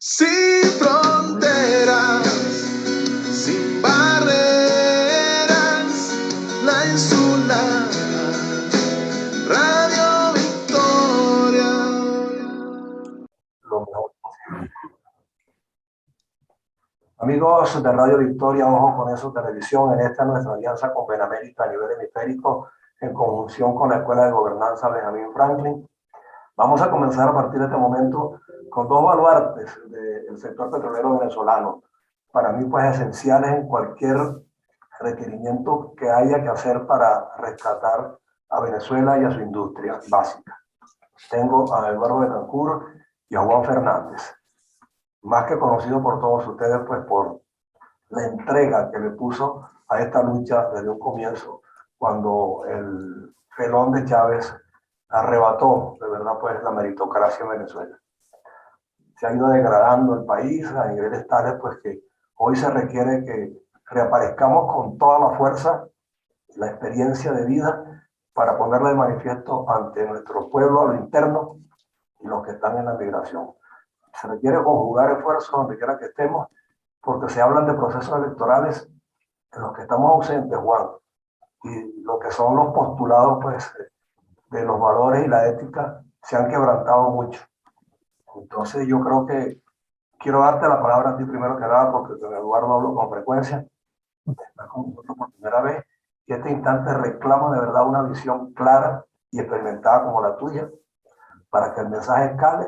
Sin fronteras, sin barreras, la insular Radio Victoria. Lo mejor. Amigos de Radio Victoria, ojo con eso, televisión, en esta nuestra alianza con Benamérica a nivel hemisférico, en conjunción con la Escuela de Gobernanza Benjamin Franklin. Vamos a comenzar a partir de este momento con dos baluartes del sector petrolero venezolano, para mí pues esenciales en cualquier requerimiento que haya que hacer para rescatar a Venezuela y a su industria básica. Tengo a Eduardo Betancourt y a Juan Fernández, más que conocido por todos ustedes pues por la entrega que le puso a esta lucha desde un comienzo, cuando el felón de Chávez arrebató de verdad pues la meritocracia en Venezuela. Se ha ido degradando el país a niveles tales pues que hoy se requiere que reaparezcamos con toda la fuerza, la experiencia de vida para ponerla de manifiesto ante nuestro pueblo a lo interno y los que están en la migración. Se requiere conjugar esfuerzos donde quiera que estemos, porque se hablan de procesos electorales en los que estamos ausentes, Juan, y lo que son los postulados pues de los valores y la ética se han quebrantado mucho. Entonces yo creo que quiero darte la palabra a ti primero que nada, porque con Eduardo hablo con frecuencia, estás con nosotros por primera vez, y este instante reclama de verdad una visión clara y experimentada como la tuya, para que el mensaje escale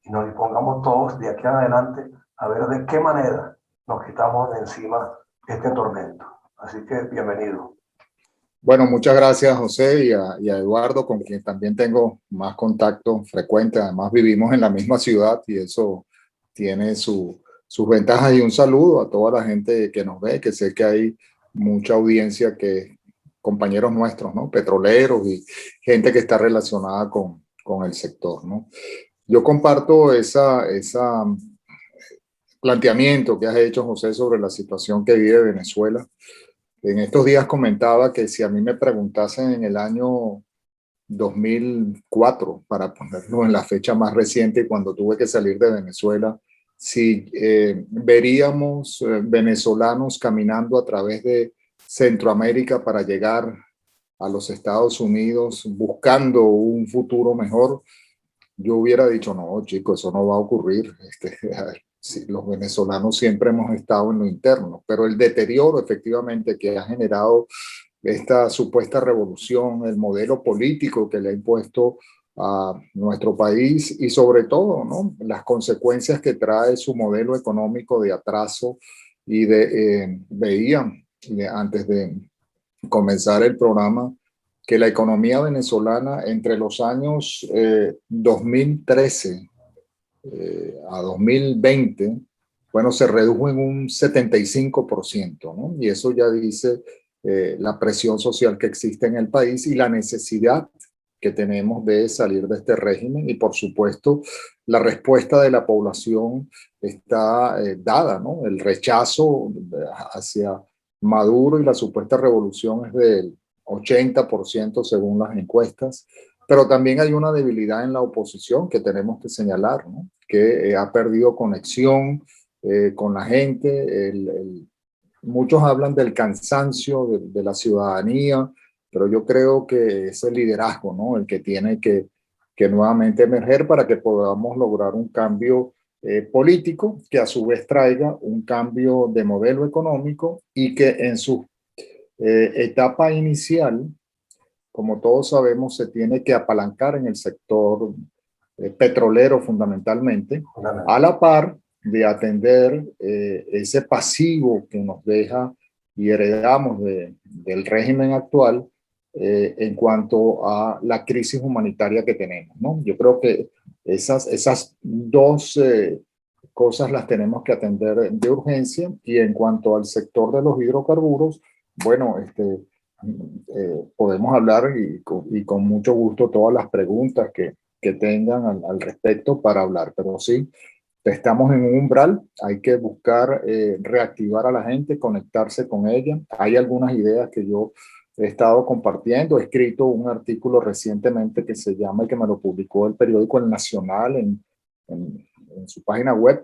y nos dispongamos todos de aquí en adelante a ver de qué manera nos quitamos de encima este tormento. Así que bienvenido. Bueno, muchas gracias José y a Eduardo, con quien también tengo más contacto frecuente. Además vivimos en la misma ciudad y eso tiene sus ventajas. Y un saludo a toda la gente que nos ve, que sé que hay mucha audiencia que compañeros nuestros, ¿no? Petroleros y gente que está relacionada con el sector, ¿no? Yo comparto ese planteamiento que has hecho, José, sobre la situación que vive Venezuela. En estos días comentaba que si a mí me preguntasen en el año 2004, para ponerlo en la fecha más reciente, cuando tuve que salir de Venezuela, si veríamos venezolanos caminando a través de Centroamérica para llegar a los Estados Unidos buscando un futuro mejor, yo hubiera dicho, no, chicos, eso no va a ocurrir. Sí, los venezolanos siempre hemos estado en lo interno, pero el deterioro efectivamente que ha generado esta supuesta revolución, el modelo político que le ha impuesto a nuestro país y sobre todo, ¿no?, las consecuencias que trae su modelo económico de atraso y veían antes de comenzar el programa que la economía venezolana entre los años 2013 a 2020, bueno, se redujo en un 75%, ¿no? Y eso ya dice la presión social que existe en el país y la necesidad que tenemos de salir de este régimen. Y por supuesto, la respuesta de la población está dada, ¿no? El rechazo hacia Maduro y la supuesta revolución es del 80% según las encuestas. Pero también hay una debilidad en la oposición que tenemos que señalar, ¿no?, que ha perdido conexión con la gente. Muchos hablan del cansancio de la ciudadanía, pero yo creo que es el liderazgo, ¿no?, el que tiene que nuevamente emerger para que podamos lograr un cambio político que a su vez traiga un cambio de modelo económico y que en su etapa inicial, como todos sabemos, se tiene que apalancar en el sector petrolero fundamentalmente, a la par de atender ese pasivo que nos deja y heredamos del régimen actual en cuanto a la crisis humanitaria que tenemos, ¿no? Yo creo que esas dos cosas las tenemos que atender de urgencia. Y en cuanto al sector de los hidrocarburos, bueno, podemos hablar y con mucho gusto todas las preguntas que tengan al respecto para hablar, pero sí, estamos en un umbral, hay que buscar reactivar a la gente, conectarse con ella. Hay algunas ideas que yo he estado compartiendo, he escrito un artículo recientemente que se llama, y que me lo publicó el periódico El Nacional en su página web,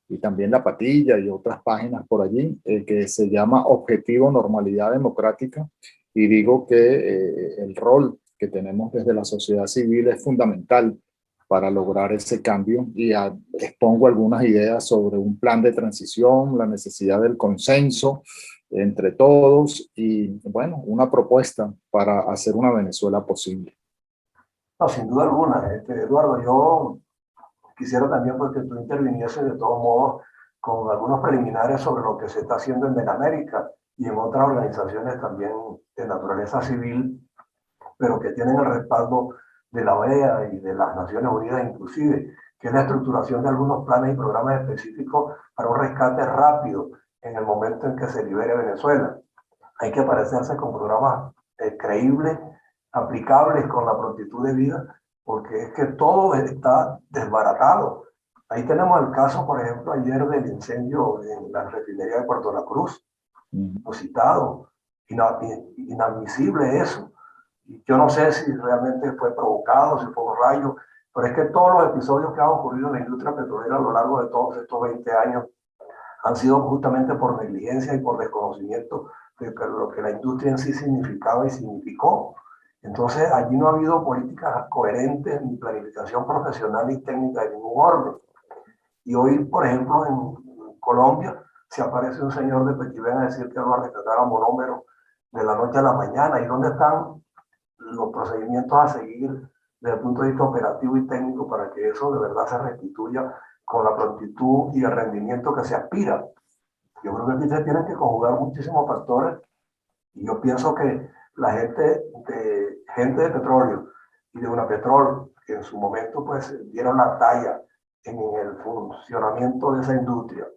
y también La Patilla y otras páginas por allí, que se llama Objetivo Normalidad Democrática, y digo que el rol que tenemos desde la sociedad civil es fundamental para lograr ese cambio, y expongo algunas ideas sobre un plan de transición, la necesidad del consenso entre todos y, bueno, una propuesta para hacer una Venezuela posible. No, sin duda alguna. Eduardo, yo quisiera también pues, que tú intervinieses de todos modos con algunos preliminares sobre lo que se está haciendo en Benamérica y en otras organizaciones también de naturaleza civil, pero que tienen el respaldo de la OEA y de las Naciones Unidas inclusive, que es la estructuración de algunos planes y programas específicos para un rescate rápido en el momento en que se libere Venezuela. Hay que aparecerse con programas creíbles, aplicables con la prontitud de vida, porque es que todo está desbaratado. Ahí tenemos el caso, por ejemplo, ayer del incendio en la refinería de Puerto La Cruz, citado, inadmisible eso. Yo no sé si realmente fue provocado, si fue un rayo, pero es que todos los episodios que han ocurrido en la industria petrolera a lo largo de todos estos 20 años han sido justamente por negligencia y por desconocimiento de lo que la industria en sí significaba y significó. Entonces, allí no ha habido políticas coherentes ni planificación profesional y técnica de ningún orden. Y hoy, por ejemplo, en Colombia, se aparece un señor de Petibén a decir que va a rescatar a monómeros de la noche a la mañana. ¿Y dónde están los procedimientos a seguir desde el punto de vista operativo y técnico para que eso de verdad se restituya con la prontitud y el rendimiento que se aspira? Yo creo que aquí se tienen que conjugar muchísimos factores, y yo pienso que la gente de petróleo y de Unapetrol, que en su momento pues dieron la talla en el funcionamiento de esa industria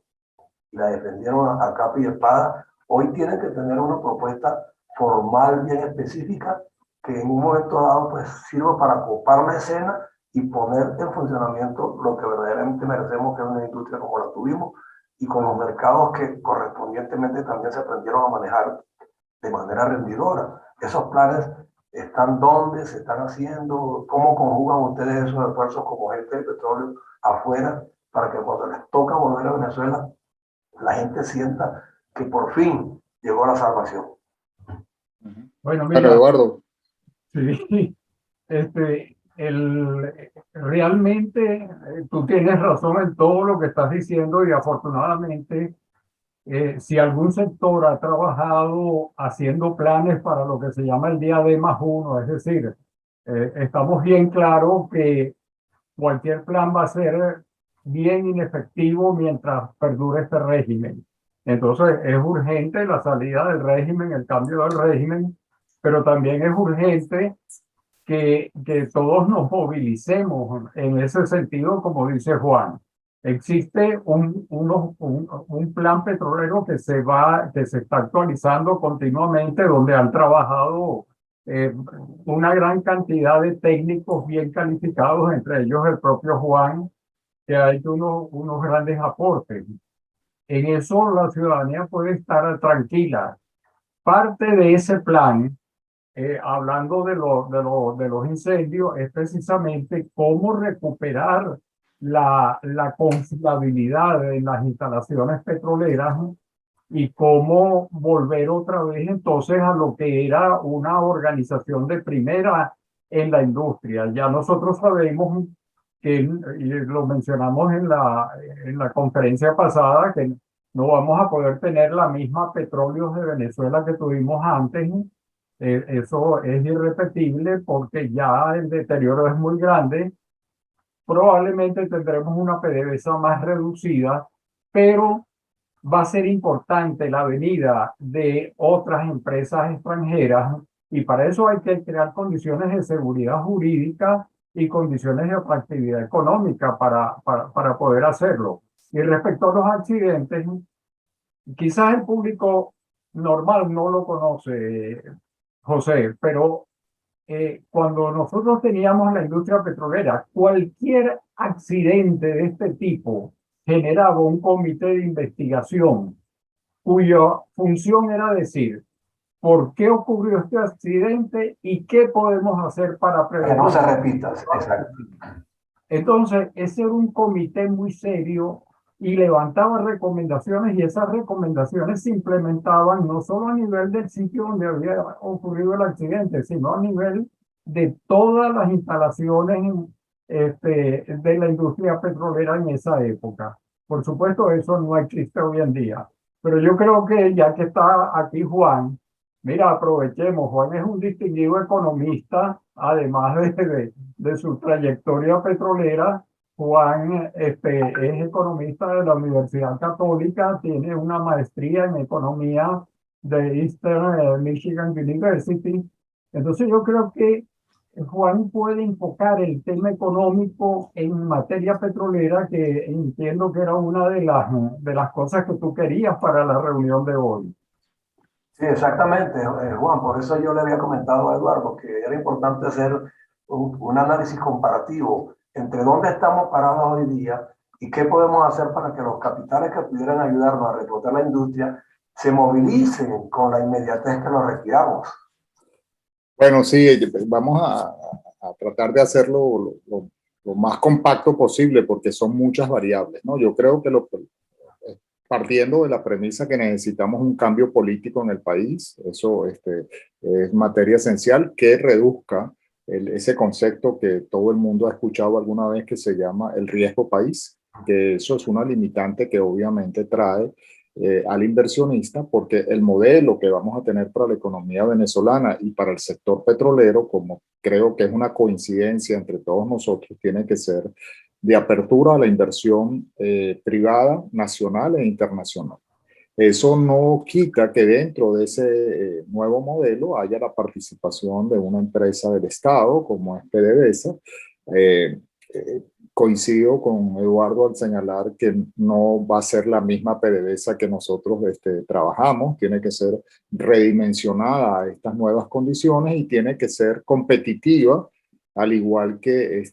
y la defendieron a capa y espada, hoy tienen que tener una propuesta formal bien específica que en un momento dado pues sirva para copar la escena y poner en funcionamiento lo que verdaderamente merecemos, que es una industria como la tuvimos, y con los mercados que correspondientemente también se aprendieron a manejar de manera rendidora. Esos planes están dónde, se están haciendo, cómo conjugan ustedes esos esfuerzos como gente de petróleo afuera para que cuando les toca volver a Venezuela, la gente sienta que por fin llegó la salvación. Bueno, Claro, mira, Eduardo. sí, realmente tú tienes razón en todo lo que estás diciendo, y afortunadamente, si algún sector ha trabajado haciendo planes para lo que se llama el día D+1, es decir, estamos bien claros que cualquier plan va a ser bien inefectivo mientras perdure este régimen. Entonces es urgente la salida del régimen, el cambio del régimen, pero también es urgente que todos nos movilicemos en ese sentido, como dice Juan. Existe un plan petrolero que se está actualizando continuamente, donde han trabajado una gran cantidad de técnicos bien calificados, entre ellos el propio Juan, que ha hecho unos grandes aportes. En eso la ciudadanía puede estar tranquila. Parte de ese plan, hablando de los incendios, es precisamente cómo recuperar la confiabilidad en las instalaciones petroleras y cómo volver otra vez entonces a lo que era una organización de primera en la industria. Ya nosotros sabemos que, y lo mencionamos en la conferencia pasada, que no vamos a poder tener la misma Petróleos de Venezuela que tuvimos antes. Eso es irrepetible porque ya el deterioro es muy grande. Probablemente tendremos una PDVSA más reducida, pero va a ser importante la venida de otras empresas extranjeras, y para eso hay que crear condiciones de seguridad jurídica y condiciones de atractividad económica para poder hacerlo. Y respecto a los accidentes, quizás el público normal no lo conoce, José, pero cuando nosotros teníamos la industria petrolera, cualquier accidente de este tipo generaba un comité de investigación cuya función era decir por qué ocurrió este accidente y qué podemos hacer para Que no se prevenirlo. repita, exacto. Entonces, ese era un comité muy serio y levantaba recomendaciones y esas recomendaciones se implementaban no solo a nivel del sitio donde había ocurrido el accidente, sino a nivel de todas las instalaciones de la industria petrolera en esa época. Por supuesto, eso no existe hoy en día, pero yo creo que ya que está aquí Juan, mira, aprovechemos. Juan es un distinguido economista, además de su trayectoria petrolera. Juan es economista de la Universidad Católica, tiene una maestría en economía de Eastern Michigan University. Entonces yo creo que Juan puede enfocar el tema económico en materia petrolera, que entiendo que era una de las cosas que tú querías para la reunión de hoy. Sí, exactamente, Juan. Por eso yo le había comentado a Eduardo que era importante hacer un análisis comparativo entre dónde estamos parados hoy día y qué podemos hacer para que los capitales que pudieran ayudarnos a reflotar la industria se movilicen con la inmediatez que nos requiramos. Bueno, sí, vamos a tratar de hacerlo lo más compacto posible porque son muchas variables, ¿no? Yo creo que partiendo de la premisa que necesitamos un cambio político en el país, eso es materia esencial que reduzca ese concepto que todo el mundo ha escuchado alguna vez que se llama el riesgo país, que eso es una limitante que obviamente trae al inversionista, porque el modelo que vamos a tener para la economía venezolana y para el sector petrolero, como creo que es una coincidencia entre todos nosotros, tiene que ser de apertura a la inversión privada, nacional e internacional. Eso no quita que dentro de ese nuevo modelo haya la participación de una empresa del Estado, como es PDVSA. Eh, eh, Coincido con Eduardo al señalar que no va a ser la misma PDVSA que nosotros trabajamos, tiene que ser redimensionada a estas nuevas condiciones y tiene que ser competitiva, al igual que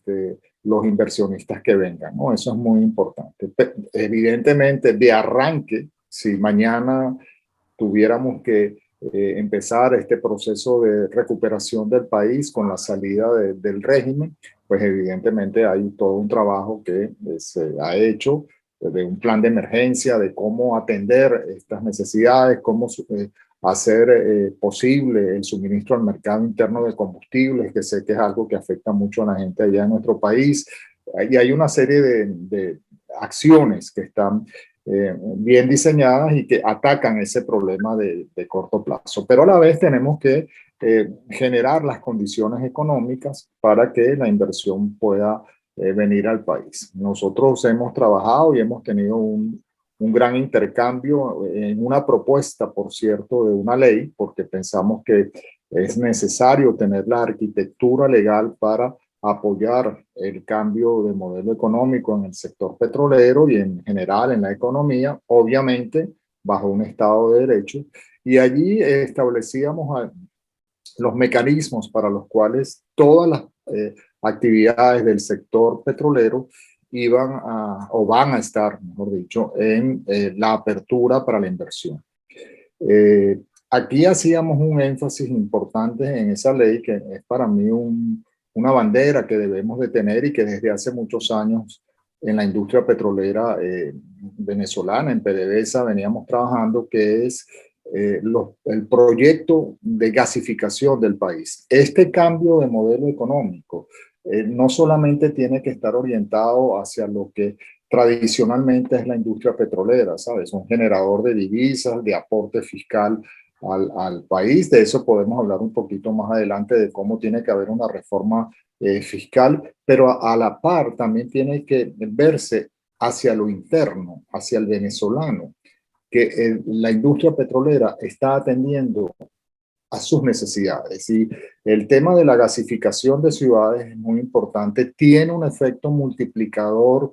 los inversionistas que vengan, ¿no? Eso es muy importante. Evidentemente, de arranque, si mañana tuviéramos que empezar este proceso de recuperación del país con la salida del régimen, pues evidentemente hay todo un trabajo que se ha hecho de un plan de emergencia, de cómo atender estas necesidades, cómo hacer posible el suministro al mercado interno de combustibles, que sé que es algo que afecta mucho a la gente allá en nuestro país. Y hay una serie de acciones que están bien diseñadas y que atacan ese problema de corto plazo. Pero a la vez tenemos que generar las condiciones económicas para que la inversión pueda venir al país. Nosotros hemos trabajado y hemos tenido un gran intercambio en una propuesta, por cierto, de una ley, porque pensamos que es necesario tener la arquitectura legal para apoyar el cambio de modelo económico en el sector petrolero y en general en la economía, obviamente bajo un Estado de Derecho. Y allí establecíamos los mecanismos para los cuales todas las actividades del sector petrolero iban o van a estar, mejor dicho, en la apertura para la inversión. Aquí hacíamos un énfasis importante en esa ley, que es para mí una bandera que debemos de tener y que desde hace muchos años en la industria petrolera venezolana, en PDVSA, veníamos trabajando, que es el proyecto de gasificación del país. Este cambio de modelo económico no solamente tiene que estar orientado hacia lo que tradicionalmente es la industria petrolera, ¿sabes? Un generador de divisas, de aporte fiscal al país. De eso podemos hablar un poquito más adelante, de cómo tiene que haber una reforma fiscal, pero a la par también tiene que verse hacia lo interno, hacia el venezolano, que la industria petrolera está atendiendo a sus necesidades. Y el tema de la gasificación de ciudades es muy importante, tiene un efecto multiplicador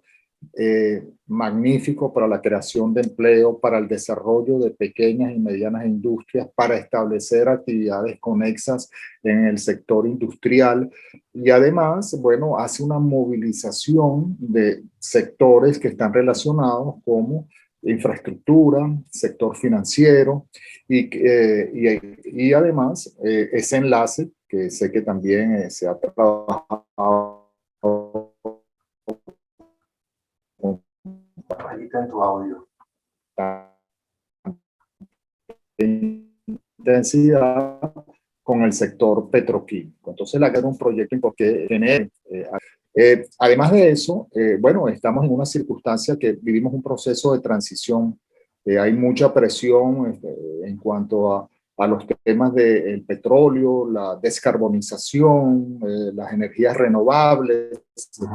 magnífico para la creación de empleo, para el desarrollo de pequeñas y medianas industrias, para establecer actividades conexas en el sector industrial y además, bueno, hace una movilización de sectores que están relacionados como infraestructura, sector financiero y además ese enlace que sé que también se ha trabajado repetiste en tu audio. Intensidad con el sector petroquímico. Entonces, la que era un proyecto porque tener. Además de eso, bueno, estamos en una circunstancia que vivimos un proceso de transición. Hay mucha presión en cuanto a los temas del petróleo, la descarbonización, las energías renovables,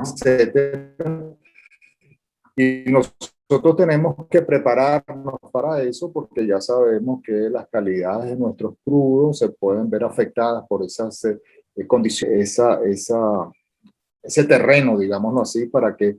etcétera. Y nosotros tenemos que prepararnos para eso porque ya sabemos que las calidades de nuestros crudos se pueden ver afectadas por esas condiciones, ese terreno, digámoslo así, para que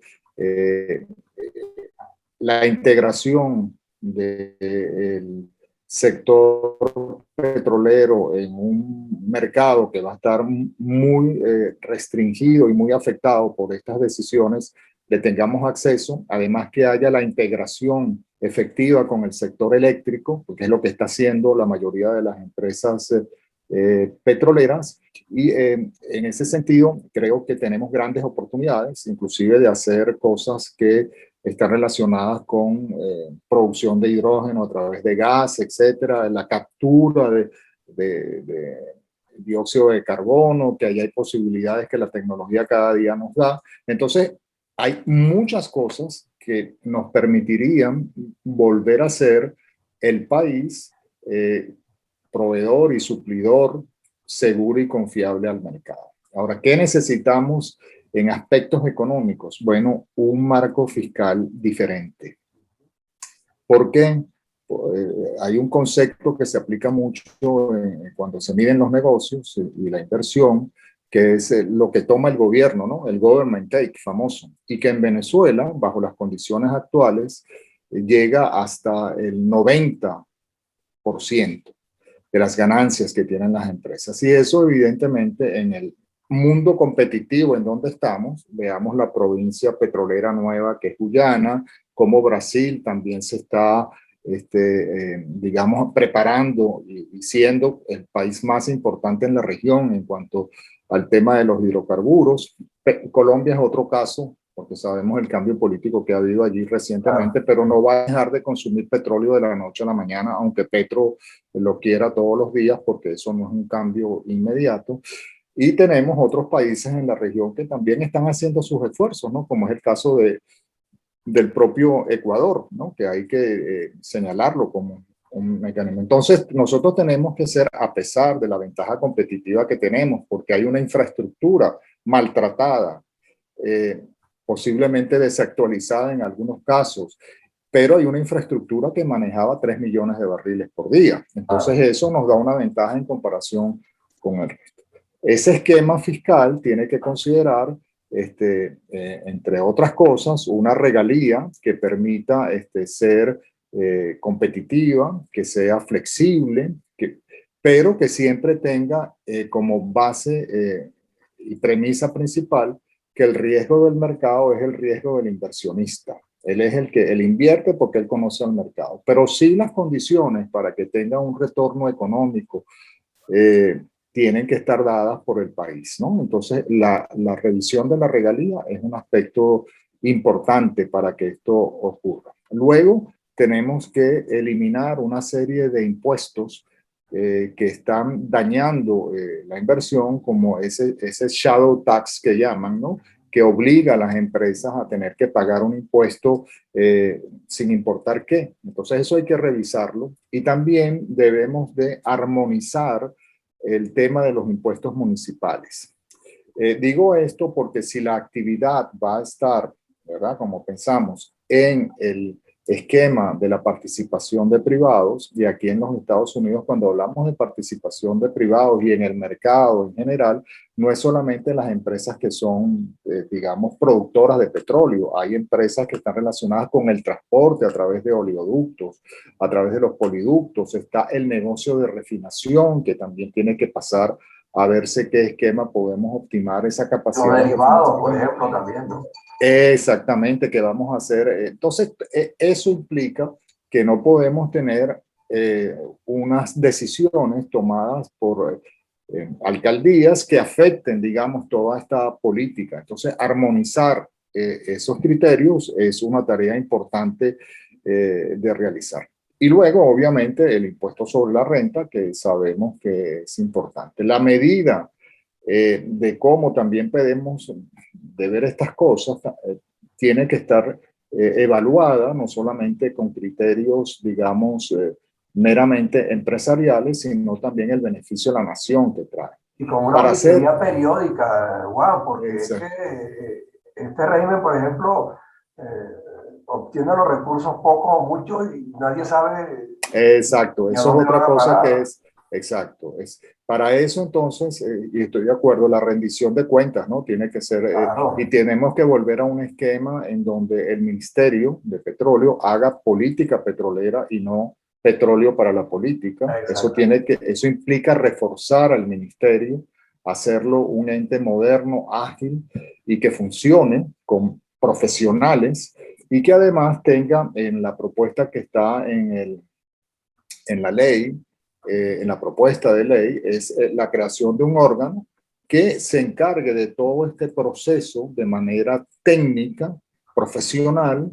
la integración del sector petrolero en un mercado que va a estar muy restringido y muy afectado por estas decisiones, le tengamos acceso, además que haya la integración efectiva con el sector eléctrico, porque es lo que está haciendo la mayoría de las empresas petroleras, y en ese sentido creo que tenemos grandes oportunidades, inclusive de hacer cosas que están relacionadas con producción de hidrógeno a través de gas, etcétera, la captura de dióxido de carbono, que ahí hay posibilidades que la tecnología cada día nos da. Entonces, hay muchas cosas que nos permitirían volver a ser el país proveedor y suplidor seguro y confiable al mercado. Ahora, ¿qué necesitamos en aspectos económicos? Bueno, un marco fiscal diferente. ¿Por qué? Hay un concepto que se aplica mucho cuando se miden los negocios y la inversión, que es lo que toma el gobierno, ¿no? El government take famoso, y que en Venezuela, bajo las condiciones actuales, llega hasta el 90% de las ganancias que tienen las empresas. Y eso evidentemente en el mundo competitivo en donde estamos, veamos la provincia petrolera nueva que es Guyana, como Brasil también se está, digamos, preparando y siendo el país más importante en la región en cuanto al tema de los hidrocarburos. Colombia es otro caso, porque sabemos el cambio político que ha habido allí recientemente, pero no va a dejar de consumir petróleo de la noche a la mañana, aunque Petro lo quiera todos los días, porque eso no es un cambio inmediato. Y tenemos otros países en la región que también están haciendo sus esfuerzos, ¿no? Como es el caso del propio Ecuador, ¿no? Que hay que señalarlo como un mecanismo. Entonces, nosotros tenemos que ser, a pesar de la ventaja competitiva que tenemos, porque hay una infraestructura maltratada, posiblemente desactualizada en algunos casos, pero hay una infraestructura que manejaba 3 millones de barriles por día. Entonces eso nos da una ventaja en comparación con el resto. Ese esquema fiscal tiene que considerar, entre otras cosas, una regalía que permita ser competitiva, que sea flexible, pero que siempre tenga como base y premisa principal que el riesgo del mercado es el riesgo del inversionista. Él es el que él invierte porque él conoce al mercado, pero sí las condiciones para que tenga un retorno económico tienen que estar dadas por el país, ¿no? Entonces, la revisión de la regalía es un aspecto importante para que esto ocurra. Luego, tenemos que eliminar una serie de impuestos que están dañando la inversión, como ese shadow tax que llaman, ¿no? Que obliga a las empresas a tener que pagar un impuesto sin importar qué. Entonces eso hay que revisarlo, y también debemos de armonizar el tema de los impuestos municipales. Digo esto porque si la actividad va a estar, ¿verdad?, como pensamos, en el esquema de la participación de privados, y aquí en los Estados Unidos cuando hablamos de participación de privados y en el mercado en general, no es solamente las empresas que son, digamos, productoras de petróleo. Hay empresas que están relacionadas con el transporte a través de oleoductos, a través de los poliductos. Está el negocio de refinación, que también tiene que pasar a verse qué esquema podemos optimar esa capacidad. Los derivados, por ejemplo, también, ¿no? Exactamente, que vamos a hacer. Entonces, eso implica que no podemos tener unas decisiones tomadas por alcaldías que afecten, digamos, toda esta política. Entonces, armonizar esos criterios es una tarea importante de realizar. Y luego, obviamente, el impuesto sobre la renta, que sabemos que es importante. La medida de cómo también podemos de ver estas cosas tiene que estar evaluada no solamente con criterios, digamos, meramente empresariales, sino también el beneficio a la nación que trae. Y con una Para hacer, auditoría periódica, Juan, porque es exacto, que este régimen, por ejemplo, obtiene los recursos poco o mucho y nadie sabe exacto, ni a eso es dónde otra van a cosa que parar. es, exacto, es para eso entonces, y estoy de acuerdo, la rendición de cuentas, ¿no? Tiene que ser, y Claro, tenemos que volver a un esquema en donde el Ministerio de Petróleo haga política petrolera y no petróleo para la política. exactamente. Eso implica reforzar al ministerio, hacerlo un ente moderno, ágil y que funcione con profesionales y que además tenga en la propuesta que está en la ley, en la propuesta de ley, es la creación de un órgano que se encargue de todo este proceso de manera técnica, profesional,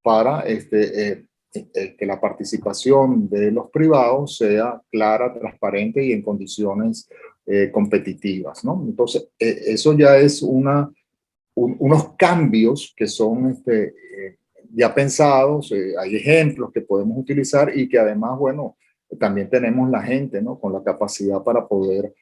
para que la participación de los privados sea clara, transparente y en condiciones competitivas, ¿no? Entonces, eso ya es unos cambios que son ya pensados, hay ejemplos que podemos utilizar y que además, bueno, también tenemos la gente, ¿no? Con la capacidad para poder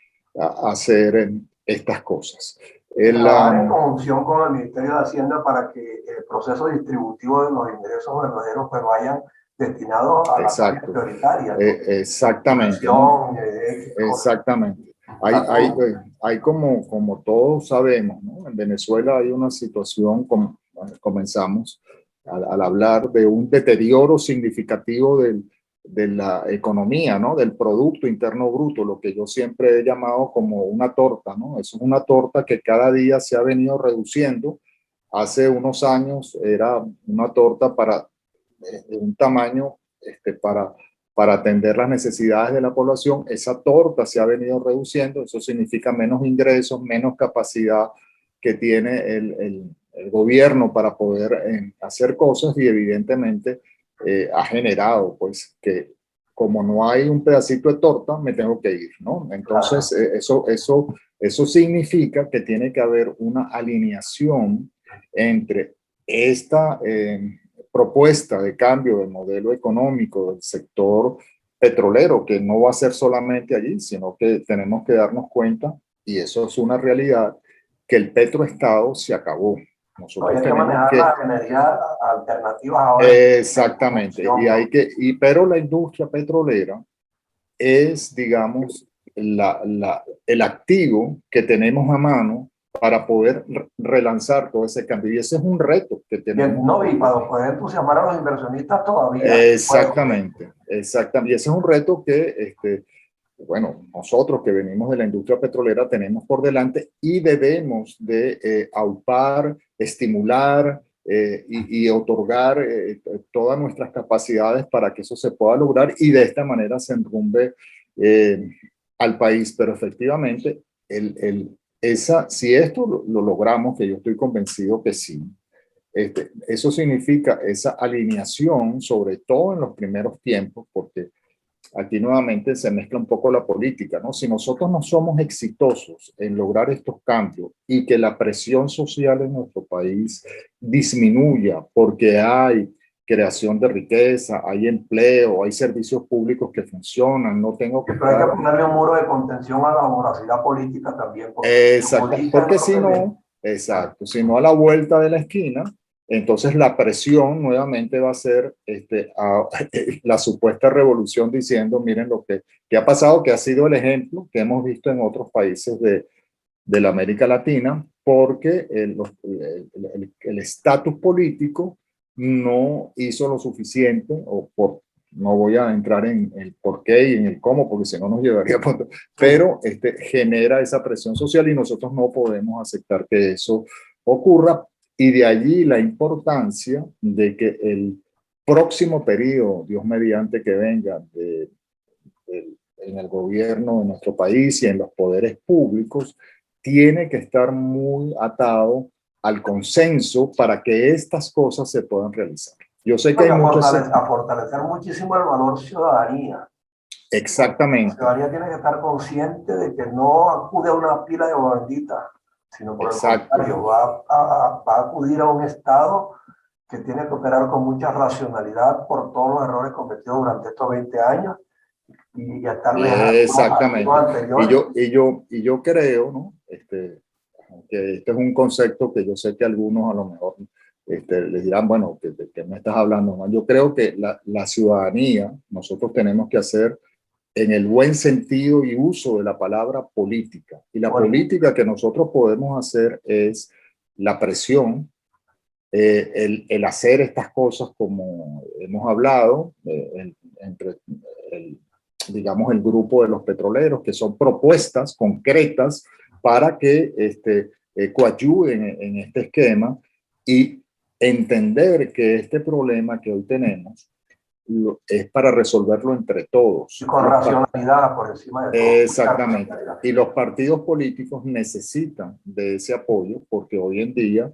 hacer estas cosas. Y El, trabajar en conjunción con el Ministerio de Hacienda para que el proceso distributivo de los ingresos verdaderos pues vayan destinados a las áreas exacto, prioritarias, ¿no? exactamente, ¿no? Educación, X cosas. Exactamente. Salud. Hay como todos sabemos, ¿no? En Venezuela hay una situación, como comenzamos al hablar de un deterioro significativo de la economía, ¿no? Del Producto Interno Bruto, lo que yo siempre he llamado como una torta, ¿no? Es una torta que cada día se ha venido reduciendo. Hace unos años era una torta de un tamaño para atender las necesidades de la población. Esa torta se ha venido reduciendo, eso significa menos ingresos, menos capacidad que tiene el gobierno para poder hacer cosas y evidentemente ha generado pues que como no hay un pedacito de torta, me tengo que ir, ¿no? Entonces, Claro. eso significa que tiene que haber una alineación entre esta propuesta de cambio del modelo económico del sector petrolero, que no va a ser solamente allí, sino que tenemos que darnos cuenta, y eso es una realidad, que el petroestado se acabó. No, y Nosotros hay que tenemos manejar que, las energías alternativas ahora en exactamente, conjunción, ¿no? pero la industria petrolera es, digamos, el activo que tenemos a mano para poder relanzar todo ese cambio. Y ese es un reto que tenemos No, y nosotros. para poder entusiasmar a los inversionistas todavía. Exactamente, exactamente. Y ese es un reto que, bueno, nosotros que venimos de la industria petrolera tenemos por delante y debemos de aupar, estimular y otorgar todas nuestras capacidades para que eso se pueda lograr y de esta manera se enrumbe eh, al país. Pero efectivamente, si esto lo logramos, que yo estoy convencido que sí, eso significa esa alineación, sobre todo en los primeros tiempos, porque aquí nuevamente se mezcla un poco la política, ¿no? Si nosotros no somos exitosos en lograr estos cambios y que la presión social en nuestro país disminuya porque hay creación de riqueza, hay empleo, hay servicios públicos que funcionan, no tengo que Pero hay que estar. ponerle un muro de contención a la voracidad política también, porque los Exacto, populistas porque es lo si que ven. no, exacto, si no a la vuelta de la esquina, entonces la presión nuevamente va a ser la supuesta revolución diciendo, miren lo que ha pasado, que ha sido el ejemplo que hemos visto en otros países de la América Latina, porque el estatus político no hizo lo suficiente, no voy a entrar en el por qué y en el cómo, porque si no nos llevaría a punto, pero genera esa presión social y nosotros no podemos aceptar que eso ocurra. Y de allí la importancia de que el próximo periodo, Dios mediante que venga, en el gobierno de nuestro país y en los poderes públicos, tiene que estar muy atado al consenso para que estas cosas se puedan realizar. Yo sé que hay a fortalecer muchísimo el valor ciudadanía. Exactamente. La ciudadanía tiene que estar consciente de que no acude a una pila de agua bendita, sino por el contrario, va a acudir a un Estado que tiene que operar con mucha racionalidad por todos los errores cometidos durante estos 20 años y estar exactamente. Y yo creo, ¿no? Que este es un concepto que yo sé que algunos a lo mejor les dirán, bueno, ¿qué me estás hablando? ¿No? Yo creo que la ciudadanía, nosotros tenemos que hacer en el buen sentido y uso de la palabra política. Y la política que nosotros podemos hacer es la presión, el hacer estas cosas como hemos hablado, entre digamos, el grupo de los petroleros, que son propuestas concretas para que coadyuven en este esquema y entender que este problema que hoy tenemos es para resolverlo entre todos. Y con racionalidad por encima de todo. Exactamente. Y los partidos políticos necesitan de ese apoyo porque hoy en día,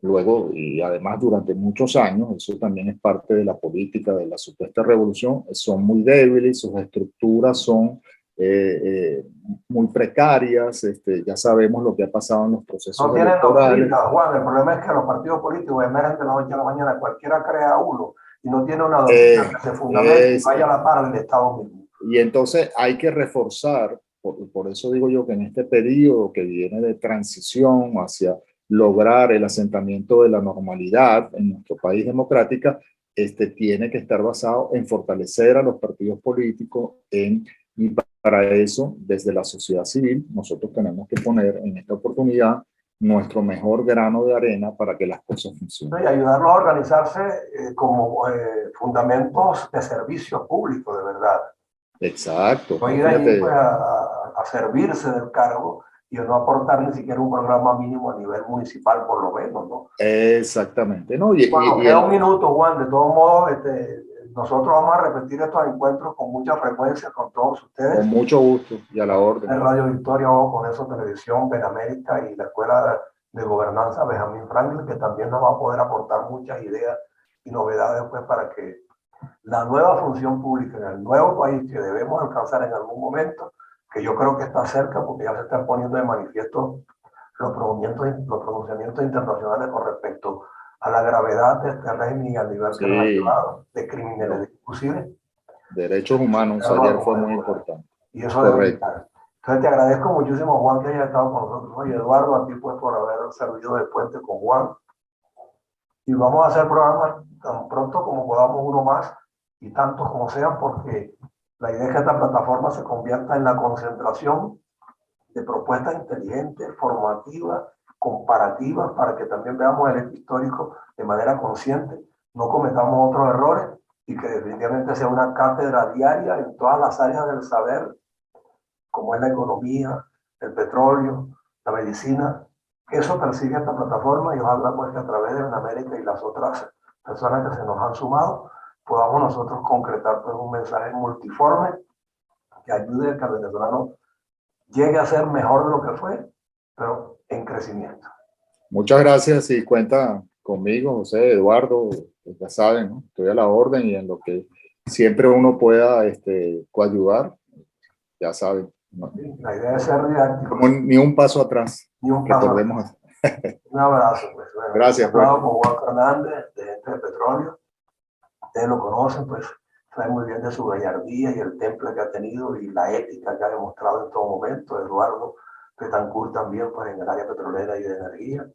luego y además durante muchos años, eso también es parte de la política de la supuesta revolución, son muy débiles, sus estructuras son muy precarias, ya sabemos lo que ha pasado en los procesos electorales. Juan, el problema es que los partidos políticos emergen de la noche a la mañana, cualquiera crea uno y no tiene una doctrina que se fundamente y vaya a la par del Estado mismo. Y entonces hay que reforzar, por eso digo yo que en este periodo que viene de transición hacia lograr el asentamiento de la normalidad en nuestro país democrática, tiene que estar basado en fortalecer a los partidos políticos y para eso, desde la sociedad civil, nosotros tenemos que poner en esta oportunidad nuestro mejor grano de arena para que las cosas funcionen. Y ayudarlos a organizarse como fundamentos de servicios públicos, de verdad. Exacto. No ir ahí pues, a servirse del cargo y no aportar ni siquiera un programa mínimo a nivel municipal, por lo menos, ¿no? Exactamente. ¿No? Bueno, queda un minuto, Juan. De todos modos, nosotros vamos a repetir estos encuentros con mucha frecuencia con todos ustedes. Con mucho gusto y a la orden. En Radio Victoria, Ojo con Eso, Televisión, Benamérica y la Escuela de Gobernanza Benjamín Franklin, que también nos va a poder aportar muchas ideas y novedades pues, para que la nueva función pública en el nuevo país que debemos alcanzar en algún momento, que yo creo que está cerca porque ya se están poniendo de manifiesto los pronunciamientos internacionales con respecto a la gravedad de este régimen y al nivel que nos ha llevado de criminalidad inclusive. Derechos humanos, ayer fue muy importante. Y eso debe estar. Entonces te agradezco muchísimo, Juan, que hayas estado con nosotros. Y Eduardo, a ti pues por haber servido de puente con Juan. Y vamos a hacer programas tan pronto como podamos, uno más y tantos como sean, porque la idea es que esta plataforma se convierta en la concentración de propuestas inteligentes, formativas, comparativas, para que también veamos el hecho histórico de manera consciente, no cometamos otros errores y que definitivamente sea una cátedra diaria en todas las áreas del saber, como es la economía, el petróleo, la medicina. Eso persigue esta plataforma y ojalá pues que a través de Benamérica y las otras personas que se nos han sumado, podamos nosotros concretar pues, un mensaje multiforme que ayude a que el venezolano llegue a ser mejor de lo que fue, pero en crecimiento. Muchas gracias y cuenta conmigo, José, Eduardo, ya saben, ¿no? Estoy a la orden y en lo que siempre uno pueda coadyuvar, ya saben. ¿No? Sí, la idea es ser didáctico. Como ni un paso atrás. Ni un paso atrás. Un abrazo. Pues. Bueno, gracias. Con Juan Fernández, de Gente de Petróleo. Ustedes lo conocen, pues saben muy bien de su gallardía y el temple que ha tenido y la ética que ha demostrado en todo momento. Eduardo Betancourt también, pues en el área petrolera y de energía.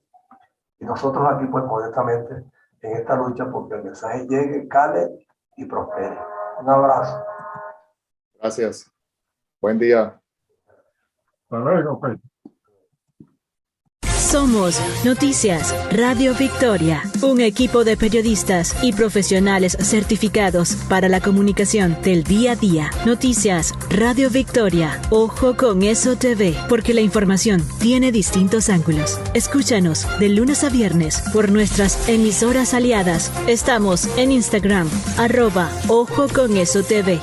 Y nosotros aquí, pues modestamente, en esta lucha porque el mensaje llegue, cale y prospere. Un abrazo. Gracias. Buen día. Hasta luego, pues. Somos Noticias Radio Victoria, un equipo de periodistas y profesionales certificados para la comunicación del día a día. Noticias Radio Victoria, Ojo con Eso TV, porque la información tiene distintos ángulos. Escúchanos de lunes a viernes por nuestras emisoras aliadas. Estamos en Instagram, @Ojo con Eso TV.